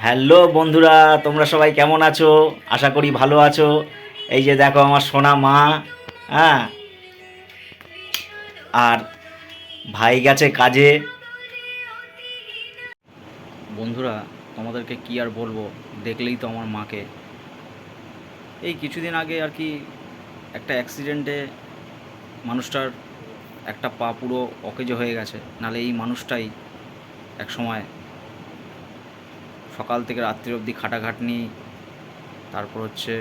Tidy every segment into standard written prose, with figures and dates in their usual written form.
Hello বন্ধুরা, তোমরা সবাই কেমন আছো? আশা করি ভালো আছো। এই যে দেখো আমার সোনা মা, হ্যাঁ, আর ভাই গেছে কাজে। বন্ধুরা, তোমাদেরকে কি আর বলবো, দেখলেই তো আমার মাকে। এই কিছুদিন আগে আর কি একটা অ্যাক্সিডেন্টে মানুষটার একটা পা পুরো অকেজো হয়ে গেছে। নাহলে এই মানুষটাই এক সময় সকাল থেকে রাত্রি অবধি খাটাখাটনি, তারপর হচ্ছে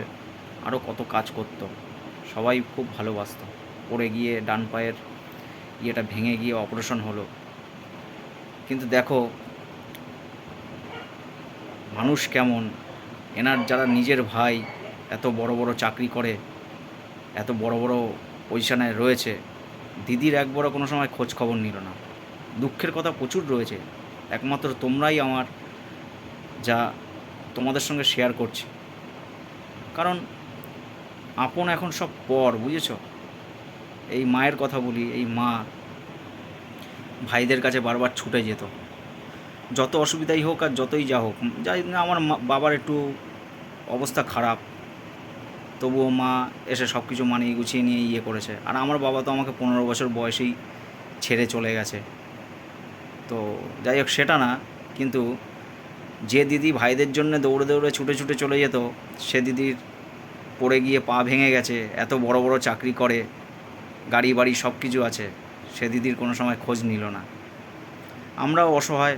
আরও কত কাজ করতো। সবাই খুব ভালোবাসতো। পড়ে গিয়ে ডান পায়ের ইয়েটা ভেঙে গিয়ে অপারেশন হলো। কিন্তু দেখো মানুষ কেমন, এনার যারা নিজের ভাই এত বড় বড় চাকরি করে, এত বড় বড় পজিশানে রয়েছে, দিদির একবারও কোনো সময় খোঁজ খবর নিল না। দুঃখের কথা প্রচুর রয়েছে, একমাত্র তোমরাই আমার, যা তোমাদের সঙ্গে শেয়ার করছি। কারণ আপন এখন সব পর, বুঝেছ? এই মায়ের কথা বলি, এই মা ভাইদের কাছে বারবার ছুটে যেত, যত অসুবিধাই হোক আর যতই যা হোক। যাই না, আমার বাবার একটু অবস্থা খারাপ, তবুও মা এসে সব কিছু মানিয়ে গুছিয়ে নিয়ে ইয়ে করেছে। আর আমার বাবা তো আমাকে 15 বছর বয়সেই ছেড়ে চলে গেছে। তো যাই হোক, সেটা না, কিন্তু যে দিদি ভাইদের জন্য দৌড়ে দৌড়ে ছুটে ছুটে চলে যেত, সে দিদির পড়ে গিয়ে পা ভেঙে গেছে। এত বড় বড় চাকরি করে, গাড়ি বাড়ি সব কিছু আছে, সে দিদির কোনো সময় খোঁজ নিল না। আমরাও অসহায়,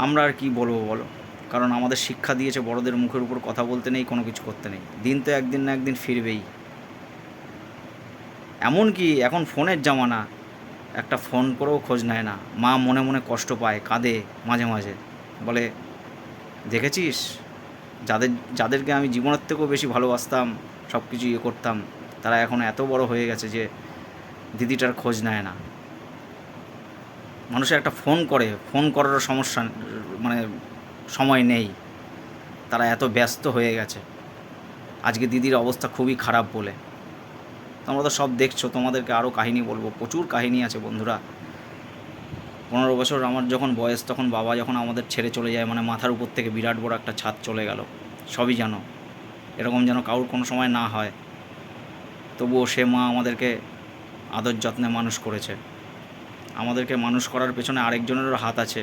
আমরা আর কি বলবো বলো? কারণ আমাদের শিক্ষা দিয়েছে বড়দের মুখের উপর কথা বলতে নেই, কোনো কিছু করতে নেই। দিন তো একদিন না একদিন ফিরবেই। এমন কি এখন ফোনের জামানা, একটা ফোন করেও খোঁজ নেয় না। মা মনে মনে কষ্ট পায়, কাঁদে মাঝে মাঝে, বলে দেখেছিস, যাদের যাদেরকে আমি জীবনের থেকেও বেশি ভালোবাসতাম, সব কিছু ইয়ে করতাম, তারা এখন এত বড় হয়ে গেছে যে দিদিটার খোঁজ নেয় না। মানুষের একটা ফোন করে, ফোন করারও সমস্যা, মানে সময় নেই, তারা এত ব্যস্ত হয়ে গেছে। আজকে দিদির অবস্থা খুবই খারাপ বলে তোমরা তো সব দেখছো, তোমাদেরকে আরও কাহিনী বলবো, প্রচুর কাহিনী আছে বন্ধুরা। 15 বছর আমার যখন বয়স, তখন বাবা যখন আমাদের ছেড়ে চলে যায়, মানে মাথার উপর থেকে বিরাট বড় একটা ছাদ চলে গেল। সবই জানো, এরকম যেন কারোর কোনো সময় না হয়। তবুও সে মা আমাদেরকে আদর যত্নে মানুষ করেছে। আমাদেরকে মানুষ করার পেছনে আরেকজনেরও হাত আছে,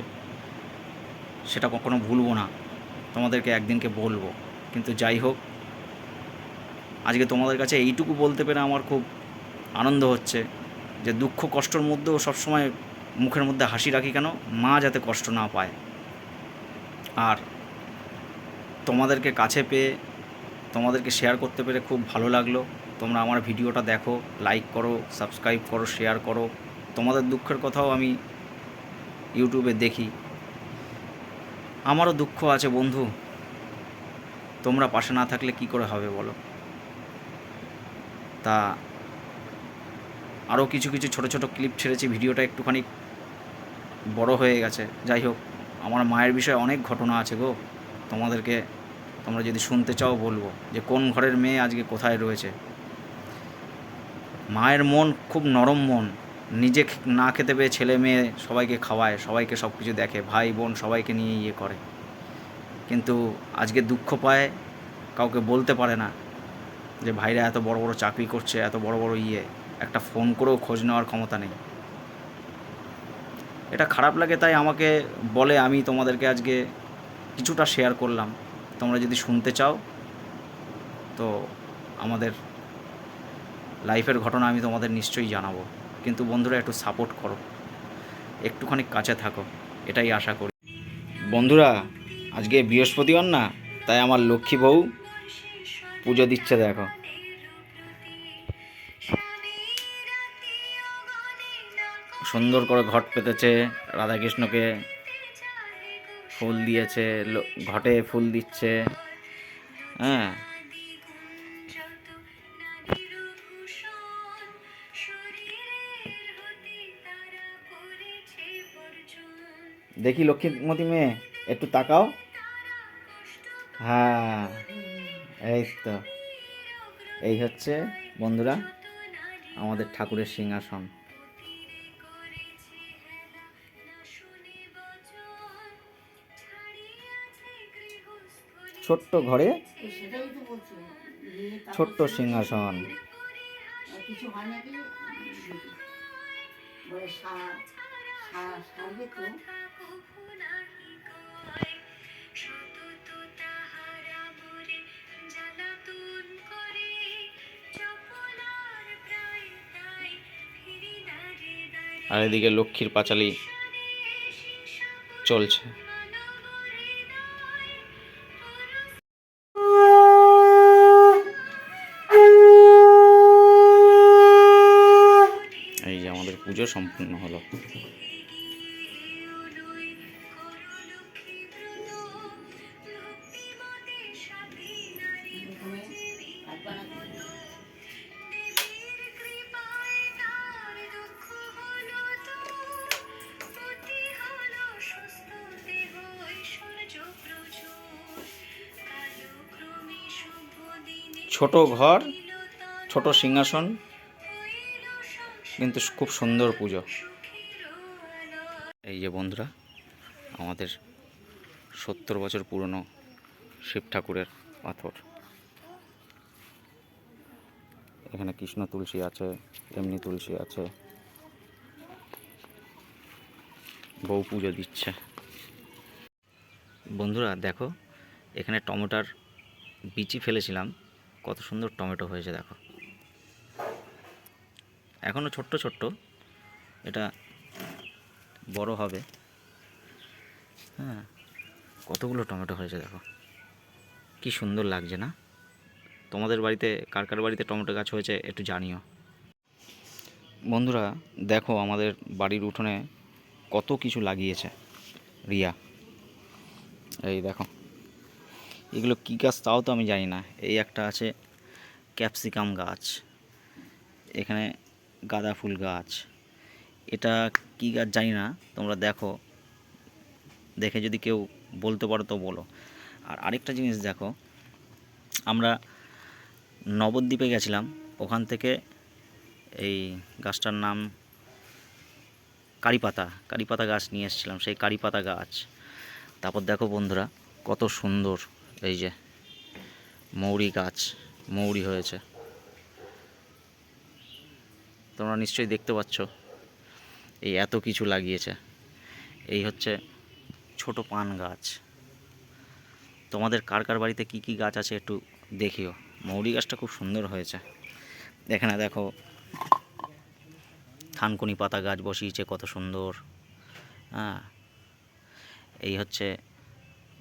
সেটা কখনো ভুলবো না, তোমাদেরকে একদিনকে বলবো। কিন্তু যাই হোক, আজকে তোমাদের কাছে এইটুকু বলতে পেরে আমার খুব আনন্দ হচ্ছে যে দুঃখ কষ্টর মধ্যেও সবসময় মুখের মধ্যে হাসি রাখি কেন, মা যাতে কষ্ট না পায়। আর তোমাদেরকে কাছে পেয়ে, তোমাদেরকে শেয়ার করতে পেরে খুব ভালো লাগলো। তোমরা আমার ভিডিওটা দেখো, লাইক করো, সাবস্ক্রাইব করো, শেয়ার করো। তোমাদের দুঃখের কথাও আমি ইউটিউবে দেখি। আমারও দুঃখ আছে বন্ধু, তোমরা পাশে না থাকলে কি করে হবে বলো? তা আরও কিছু কিছু ছোটো ছোটো ক্লিপ ছেড়েছি, ভিডিওটা একটুখানি বড় হয়ে গেছে। যাই হোক, আমার মায়ের বিষয়ে অনেক ঘটনা আছে গো, তোমাদেরকে, তোমরা যদি শুনতে চাও বলবো যে কোন ঘরের মেয়ে আজকে কোথায় রয়েছে। মায়ের মন খুব নরম মন, নিজে না খেতে পেয়ে ছেলে মেয়ে সবাইকে খাওয়ায়, সবাইকে সব কিছু দেখে, ভাই বোন সবাইকে নিয়ে ইয়ে করে। কিন্তু আজকে দুঃখ পায়, কাউকে বলতে পারে না যে ভাইরা এত বড় বড় চাকরি করছে, এত বড় বড় ইয়ে, একটা ফোন করেও খোঁজ নেওয়ার ক্ষমতা নেই। এটা খারাপ লাগে, তাই আমাকে বলে, আমি তোমাদেরকে আজকে কিছুটা শেয়ার করলাম। তোমরা যদি শুনতে চাও তো আমাদের লাইফের ঘটনা আমি তোমাদের নিশ্চয়ই জানাবো। কিন্তু বন্ধুরা, একটু সাপোর্ট করো, একটুখানি কাছে থাকো, এটাই আশা করি। বন্ধুরা, আজকে বৃহস্পতিবার না, তাই আমার লক্ষ্মী বউ পুজো দিচ্ছে দেখো। সুন্দর করে ঘট পেতেছে, রাধাকৃষ্ণকে ফুল দিয়েছে, ঘটে ফুল দিচ্ছে, হ্যাঁ। দেখি লক্ষ্মীমতি মেয়ে, একটু তাকাও। হ্যাঁ, এই তো, এই হচ্ছে বন্ধুরা আমাদের ঠাকুরের সিংহাসন। ছোট্ট ঘরে সেটাই তো বলছি নিয়ে তারপর ছোট্ট সিংহাসন। কিছু হয় নাকি বলে সারবে তো আর এদিকে লক্ষ্মীর পাঁচালী চলছে। এই যে আমাদের পুজো সম্পূর্ণ হলো। ছোট ঘর, ছোট সিংহাসন, কিন্তু খুব সুন্দর পুজো। এই যে বন্ধুরা, আমাদের 70 বছর পুরনো শিব ঠাকুরের পাথর। এখানে কৃষ্ণ তুলসী আছে, এমনি তুলসী আছে। বউ পুজো দিচ্ছে। বন্ধুরা দেখো, এখানে টমেটোর বিচি ফেলেছিলাম, কত সুন্দর টমেটো হয়েছে দেখো। এখনও ছোট্ট ছোট্ট, এটা বড় হবে। হ্যাঁ, কতগুলো টমেটো হয়েছে দেখো, কি সুন্দর লাগছে না? তোমাদের বাড়িতে কার কার বাড়িতে টমেটো গাছ হয়েছে একটু জানিও। বন্ধুরা দেখো, আমাদের বাড়ির উঠোনে কত কিছু লাগিয়েছে রিয়া। এই দেখো, এগুলো কী গাছ তাও তো আমি জানি না। এই একটা আছে ক্যাপসিকাম গাছ, এখানে গাঁদা ফুল গাছ। এটা কী গাছ জানি না, তোমরা দেখো, দেখে যদি কেউ বলতে পারো তো বলো। আর আরেকটা জিনিস দেখো, আমরা নবদ্বীপে গেছিলাম, ওখান থেকে এই গাছটার নাম কারিপাতা গাছ নিয়ে এসেছিলাম, সেই কারিপাতা গাছ। তারপর দেখো বন্ধুরা, কত সুন্দর এই যে মৌরি গাছ, মৌরি হয়েছে, তোমরা নিশ্চয়ই দেখতে পাচ্ছ। এই এত কিছু লাগিয়েছে। এই হচ্ছে ছোট পান গাছ। তোমাদের কার কার বাড়িতে কী কী গাছ আছে একটু দেখিও। মৌরি গাছটা খুব সুন্দর হয়েছে। এখানে দেখো থানকুনি পাতা গাছ বসিয়েছে, কত সুন্দর। হ্যাঁ, এই হচ্ছে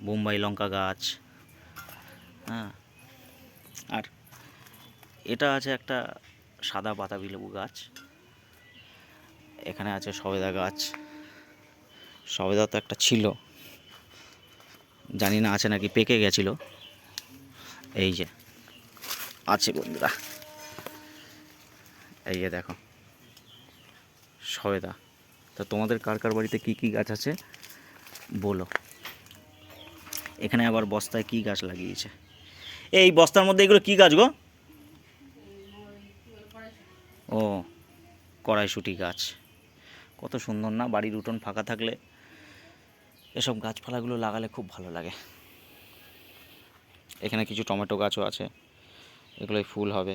বোম্বাই লঙ্কা গাছ। হ্যাঁ, আর এটা আছে একটা সাদা বাতাবি লেবু গাছ। এখানে আছে সবেদা গাছ। সবেদা তো একটা ছিল, জানি না আছে নাকি, পেকে গেছিলো। এই যে আছে বন্ধুরা, এই যে দেখো সবেদা। তা তোমাদের কার কার বাড়িতে কী কী গাছ আছে বলো। এখানে আবার বস্তায় কী গাছ লাগিয়েছে, এই বস্তার মধ্যে এগুলো কী গাছ গো? ও, কড়াইশুঁটি গাছ। কত সুন্দর না? বাড়ির উঠোন ফাঁকা থাকলে এসব গাছপালাগুলো লাগালে খুব ভালো লাগে। এখানে কিছু টমেটো গাছও আছে, এগুলোই ফুল হবে।